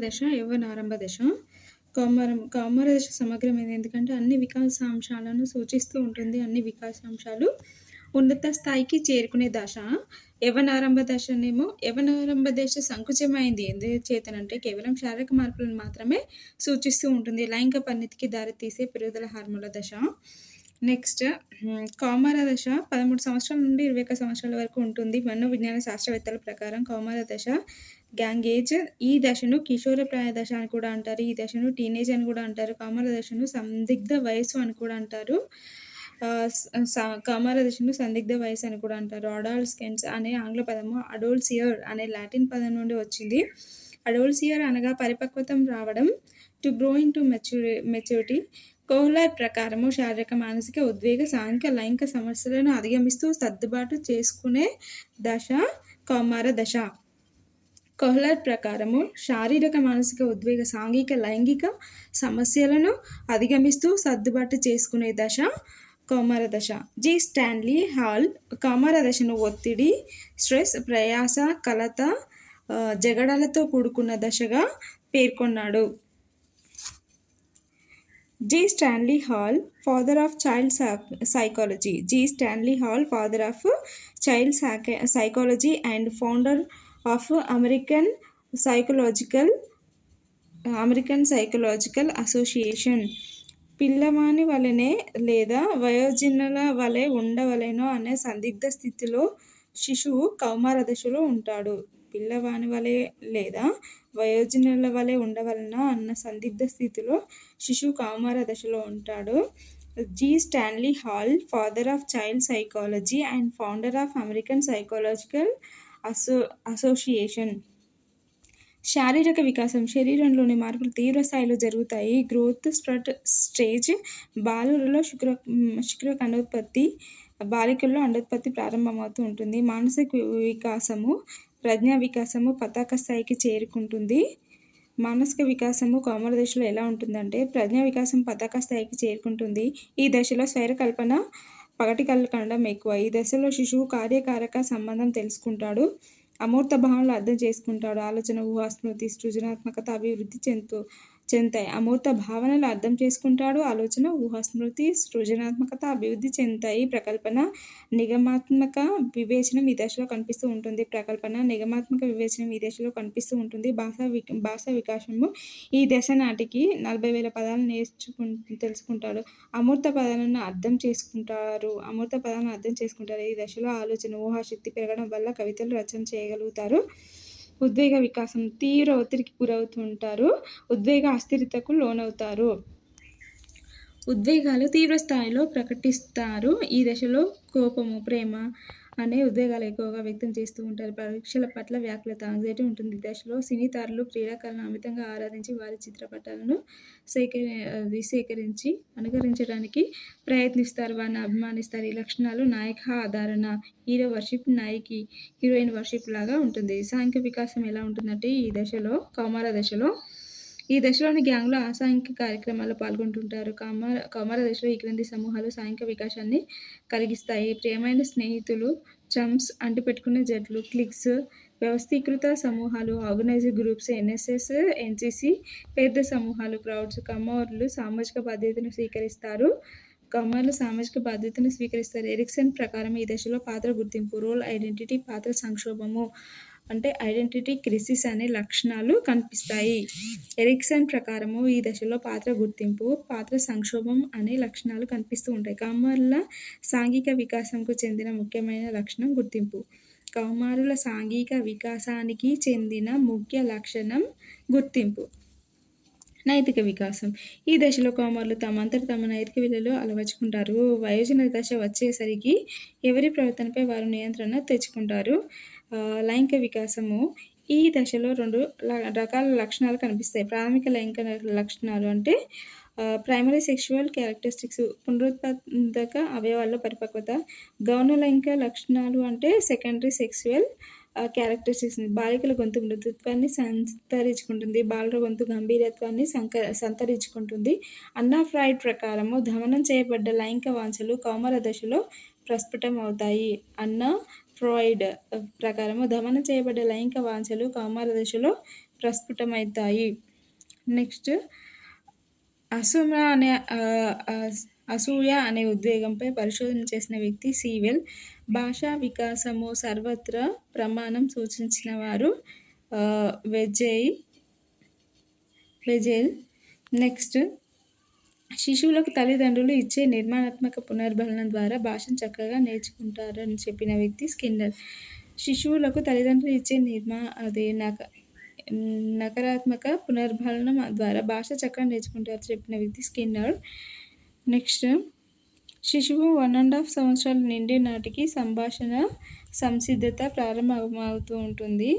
దశ, యవ్వనారంభ దశ. కౌమార దశ సమగ్రమైనది. ఎందుకంటే అన్ని వికాసాంశాలను సూచిస్తూ ఉంటుంది. అన్ని వికాసాంశాలు ఉన్నత స్థాయికి చేరుకునే దశ. యవ్వనారంభ దశ సంకుచమైంది. ఎందుచేతనంటే కేవలం శారీరక మార్పులను మాత్రమే సూచిస్తూ ఉంటుంది. లైంగిక పరిణతికి దారితీసే పెరుగుదల హార్మోన్ల దశ. నెక్స్ట్ కౌమార దశ 13 సంవత్సరాల నుండి 21 సంవత్సరాల వరకు ఉంటుంది. మనోవిజ్ఞాన శాస్త్రవేత్తల ప్రకారం కౌమార దశ గ్యాంగ్ ఏజ్. ఈ దశను కిషోరప్రాయ దశ అని కూడా అంటారు. ఈ దశను టీనేజ్ అని కూడా అంటారు. కౌమార దశను సందిగ్ధ వయస్సు అని కూడా అంటారు. కౌమార దశను సందిగ్ధ వయస్సు అని కూడా అంటారు. అడాల్సెన్స్ అనే ఆంగ్ల పదము అడోల్సియర్ అనే లాటిన్ పదం నుండి వచ్చింది. అడోల్సియర్ అనగా పరిపక్వతం రావడం, to grow in to maturity. Kohler ప్రకారము శారీరక, మానసిక, ఉద్వేగ, సాంఘిక, లైంగిక సమస్యలను అధిగమిస్తూ సర్దుబాటు చేసుకునే దశ కౌమార దశ. కోహ్లర్ ప్రకారము శారీరక, మానసిక, ఉద్వేగ, సాంఘిక, లైంగిక సమస్యలను అధిగమిస్తూ సర్దుబాటు చేసుకునే దశ కౌమార దశ. జి. స్టాన్లీ హాల్ కౌమార దశను ఒత్తిడి, స్ట్రెస్, ప్రయాస, కలత, జగడాలతో కూడుకున్న దశగా పేర్కొన్నాడు. G. Stanley Hall, father of child psychology. G. Stanley Hall, father of child psychology and founder of American psychological association. పిల్లవాని వలెనే లేదా వయోజనుల వలె ఉండవలెనో అనే సందిగ్ధ స్థితిలో శిశువు కౌమార దశలో ఉంటాడు. పిల్లవాని వలె లేదా వయోజనుల వలె ఉండవలెనా అన్న సందిగ్ధ స్థితిలో శిశువు కౌమార దశలో ఉంటాడు. G. Stanley Hall, father of child psychology and founder of American psychological association. శారీరక వికాసం. శరీరంలోని మార్పులు తీవ్ర స్థాయిలో జరుగుతాయి. Growth spurt stage. బాలురలో శుక్ర అండోత్పత్తి, బాలికల్లో అండోత్పత్తి ప్రారంభమవుతూ ఉంటుంది. మానసిక వికాసము. ప్రజ్ఞా వికాసము పతాక స్థాయికి చేరుకుంటుంది. మానసిక వికాసము కౌమార దశలో ఎలా ఉంటుందంటే ప్రజ్ఞా వికాసం పతాక స్థాయికి చేరుకుంటుంది. ఈ దశలో స్వైర కల్పన, పగటి కళ్ళు కనడం ఎక్కువ. ఈ దశలో శిశువు కార్యకారక సంబంధం తెలుసుకుంటాడు. అమూర్త భావనలు అర్థం చేసుకుంటాడు. ఆలోచన, ఊహ, స్మృతి, సృజనాత్మకత అభివృద్ధి చెందుతాయి. అమూర్త భావనలు అర్థం చేసుకుంటాడు. ఆలోచన, ఊహ, స్మృతి, సృజనాత్మకత అభివృద్ధి చెందుతాయి. ప్రకల్పన, నిగమాత్మక వివేచనం ఈ దశలో కనిపిస్తూ ఉంటుంది. ఈ దశలో కనిపిస్తూ ఉంటుంది. భాషా వికాసము. ఈ దశ నాటికి 40,000 పదాలను తెలుసుకుంటాడు. అమూర్త పదాలను అర్థం చేసుకుంటారు. ఈ దశలో ఆలోచన, ఊహాశక్తి పెరగడం వల్ల కవితలు రచన చేయగలుగుతారు. ఉద్వేగ వికాసం. తీవ్ర ఒత్తిడికి గురవుతుంటారు. ఉద్వేగ అస్థిరతకు లోనవుతారు. ఉద్వేగాలు తీవ్ర స్థాయిలో ప్రకటిస్తారు. ఈ దశలో కోపము, ప్రేమ అనే ఉద్వేగాలు ఎక్కువగా వ్యక్తం చేస్తూ ఉంటారు. పరీక్షల పట్ల వ్యాకులత, యాంగ్జైటీ ఉంటుంది. ఈ దశలో సినీతారులు, క్రీడాకారులను అమితంగా ఆరాధించి వారి చిత్రపటాలను సేకరించి అనుకరించడానికి ప్రయత్నిస్తారు. వారిని అభిమానిస్తారు. ఈ లక్షణాలు నాయక ఆదరణ, హీరో వర్షిప్, నాయకి హీరోయిన్ వర్షిప్ లాగా ఉంటుంది. సాంఘిక వికాసం ఎలా ఉంటుందంటే కౌమార దశలో ఈ దశలోని గ్యాంగ్లో అసాంఘిక కార్యక్రమాల్లో పాల్గొంటుంటారు. కౌమార దశలో ఈ క్రింది సమూహాలు సాంఘిక వికాసాన్ని కలిగిస్తాయి. ప్రియమైన స్నేహితులు, చమ్స్, అంటిపెట్టుకునే జట్లు, క్లిక్స్, వ్యవస్థీకృత సమూహాలు, ఆర్గనైజ్డ్ గ్రూప్స్, ఎన్ఎస్ఎస్, ఎన్సిసి, పెద్ద సమూహాలు, క్రౌడ్స్. కౌమారులు సామాజిక బాధ్యతను స్వీకరిస్తారు. ఎరిక్సన్ ప్రకారం ఈ దశలో పాత్ర గుర్తింపు, రోల్ ఐడెంటిటీ, పాత్ర సంక్షోభము అంటే ఐడెంటిటీ క్రిసిస్ అనే లక్షణాలు కనిపిస్తాయి. ఎరిక్సన్ ప్రకారము ఈ దశలో పాత్ర గుర్తింపు, పాత్ర సంక్షోభం అనే లక్షణాలు కనిపిస్తూ ఉంటాయి. కౌమారుల సాంఘిక వికాసంకు చెందిన ముఖ్యమైన లక్షణం గుర్తింపు. కౌమారుల సాంఘిక వికాసానికి చెందిన ముఖ్య లక్షణం గుర్తింపు. నైతిక వికాసం. ఈ దశలో కౌమారులు తమంతట తమ నైతిక విలువలు అలవర్చుకుంటారు. వయోజన దశ వచ్చేసరికి ఎవరి ప్రవర్తనపై వారు నియంత్రణ తెచ్చుకుంటారు. లైంగిక వికాసము. ఈ దశలో 2 రకాల లక్షణాలు కనిపిస్తాయి. ప్రాథమిక లైంగిక లక్షణాలు అంటే ప్రైమరీ సెక్షువల్ క్యారెక్టరిస్టిక్స్, పునరుత్పాదక అవయవాల్లో పరిపక్వత. గౌణ లైంగిక లక్షణాలు అంటే సెకండరీ సెక్సువల్ క్యారెక్టరిస్టిక్స్. బాలికల గొంతు మృదుత్వాన్ని సంతరించుకుంటుంది. బాలుర గొంతు గంభీరత్వాన్ని సంతరించుకుంటుంది. అన్నా ఫ్రాయిడ్ ప్రకారము దమనం చేయబడ్డ లైంగిక వాంఛలు కౌమార దశలో ప్రస్ఫుటం అవుతాయి. అన్నా ఫ్రాయిడ్ ప్రకారము దమనం చేయబడ్డ లైంగిక వాంఛలు కౌమార దశలో ప్రస్ఫుటమవుతాయి. నెక్స్ట్ అసుమ అనే అసూయ అనే ఉద్వేగంపై పరిశోధన చేసిన వ్యక్తి సీవెల్. భాషా వికాసము సర్వత్రా ప్రమాణం సూచించిన వారు వెజెల్. నెక్స్ట్ శిశువులకు తల్లిదండ్రులు ఇచ్చే నిర్మాణాత్మక పునర్బలనం ద్వారా భాషను చక్కగా నేర్చుకుంటారని చెప్పిన వ్యక్తి స్కిన్నర్. శిశువులకు తల్లిదండ్రులు ఇచ్చే నకారాత్మక పునర్బలనం ద్వారా భాష చక్కగా నేర్చుకుంటారని చెప్పిన వ్యక్తి స్కిన్నర్. నెక్స్ట్ శిశువు 1.5 సంవత్సరాలు నిండే నాటికి సంభాషణ సంసిద్ధత ప్రారంభమవుతూ ఉంటుంది.